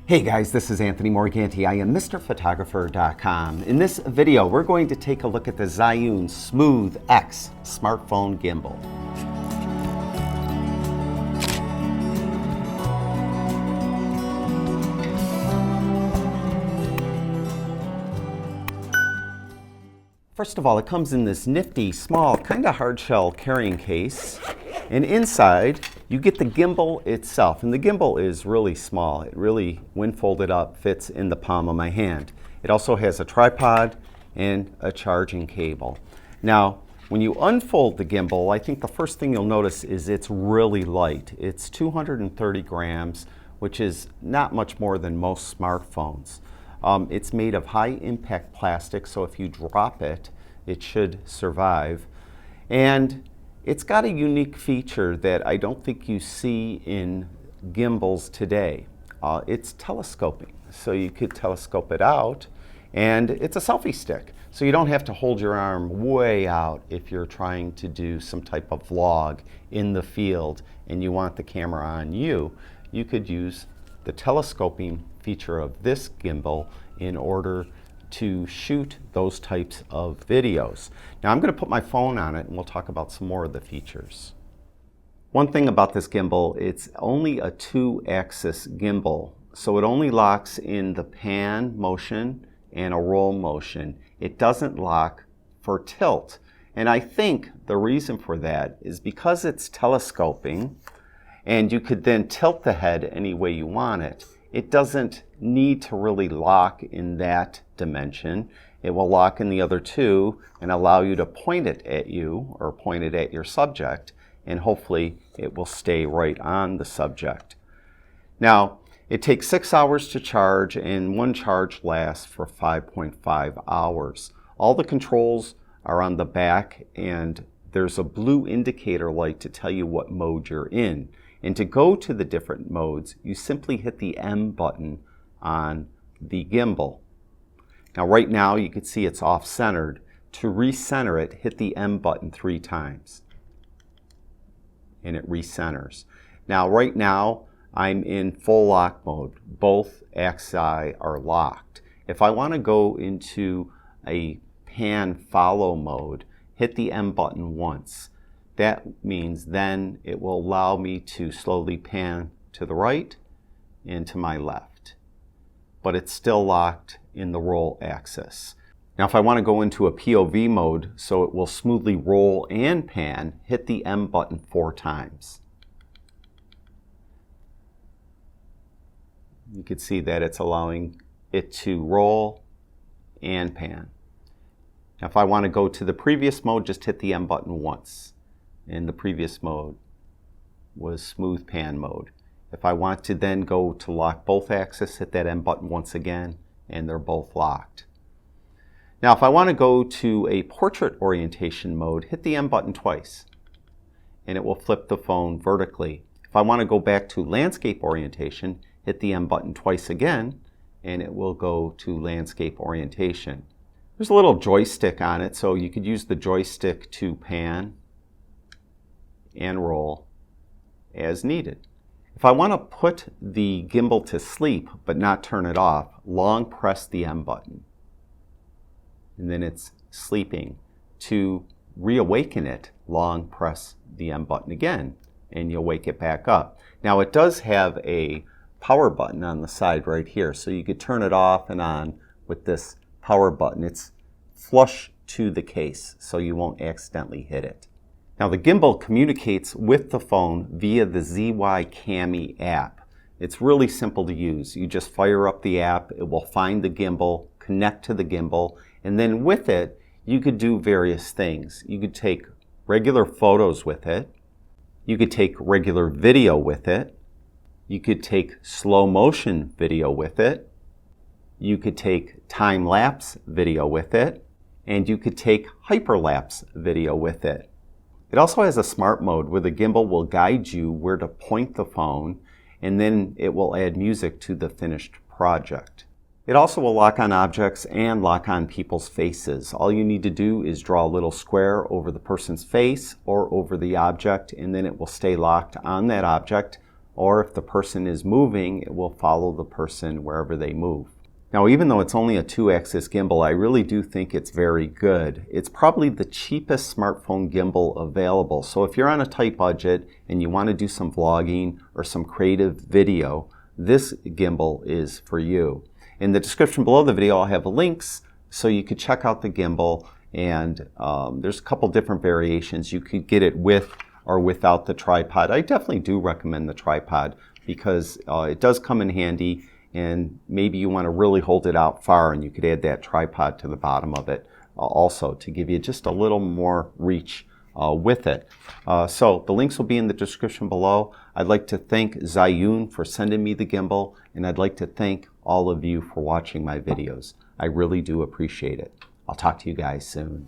Hey guys, this is Anthony Morganti. I am MrPhotographer.com. In this video, we're going to take a look at the Zhiyun Smooth X smartphone gimbal. First of all, it comes in this nifty, small, kind of hard shell carrying case. And inside, you get the gimbal itself. And the gimbal is really small. It really, when folded up, fits in the palm of my hand. It also has a tripod and a charging cable. Now, when you unfold the gimbal, I think the first thing you'll notice is it's really light. It's 230 grams, which is not much more than most smartphones. It's made of high impact plastic, so if you drop it, it should survive. And it's got a unique feature that I don't think you see in gimbals today. It's telescoping. So you could telescope it out, and it's a selfie stick. So you don't have to hold your arm way out if you're trying to do some type of vlog in the field and you want the camera on you. You could use the telescoping feature of this gimbal in order to shoot those types of videos. Now I'm going to put my phone on it and we'll talk about some more of the features. One thing about this gimbal, it's only a 2-axis gimbal, so it only locks in the pan motion and a roll motion. It doesn't lock for tilt, and I think the reason for that is because it's telescoping and you could then tilt the head any way you want it. It doesn't need to really lock in that dimension. It will lock in the other two and allow you to point it at you or point it at your subject, and hopefully it will stay right on the subject. Now, it takes 6 hours to charge, and one charge lasts for 5.5 hours. All the controls are on the back, and there's a blue indicator light to tell you what mode you're in. And to go to the different modes, you simply hit the M button on the gimbal. Now right now you can see it's off-centered. To recenter it, hit the M button 3 times. And it recenters. Now right now I'm in full lock mode. Both axi are locked. If I want to go into a pan follow mode, hit the M button once. That means then it will allow me to slowly pan to the right and to my left. But it's still locked in the roll axis. Now if I want to go into a POV mode so it will smoothly roll and pan, hit the M button 4 times. You can see that it's allowing it to roll and pan. Now if I want to go to the previous mode, just hit the M button once. And the previous mode was smooth pan mode. If I want to then go to lock both axes, hit that M button once again, and they're both locked. Now if I want to go to a portrait orientation mode, hit the M button twice, and it will flip the phone vertically. If I want to go back to landscape orientation, hit the M button twice again, and it will go to landscape orientation. There's a little joystick on it, so you could use the joystick to pan and roll as needed. If I want to put the gimbal to sleep but not turn it off, long press the M button. And then it's sleeping. To reawaken it, long press the M button again and you'll wake it back up. Now it does have a power button on the side right here, so you could turn it off and on with this power button. It's flush to the case so you won't accidentally hit it. Now the gimbal communicates with the phone via the ZY Cami app. It's really simple to use. You just fire up the app, it will find the gimbal, connect to the gimbal, and then with it you could do various things. You could take regular photos with it, you could take regular video with it, you could take slow motion video with it, you could take time-lapse video with it, and you could take hyperlapse video with it. It also has a smart mode where the gimbal will guide you where to point the phone, and then it will add music to the finished project. It also will lock on objects and lock on people's faces. All you need to do is draw a little square over the person's face or over the object, and then it will stay locked on that object or if the person is moving, it will follow the person wherever they move. Now, even though it's only a 2-axis gimbal, I really do think it's very good. It's probably the cheapest smartphone gimbal available. So if you're on a tight budget and you want to do some vlogging or some creative video, this gimbal is for you. In the description below the video, I'll have links so you could check out the gimbal, and there's a couple different variations. You could get it with or without the tripod. I definitely do recommend the tripod because it does come in handy, and maybe you want to really hold it out far, and you could add that tripod to the bottom of it also to give you just a little more reach with it. So the links will be in the description below. I'd like to thank Zhiyun for sending me the gimbal, and I'd like to thank all of you for watching my videos. I really do appreciate it. I'll talk to you guys soon.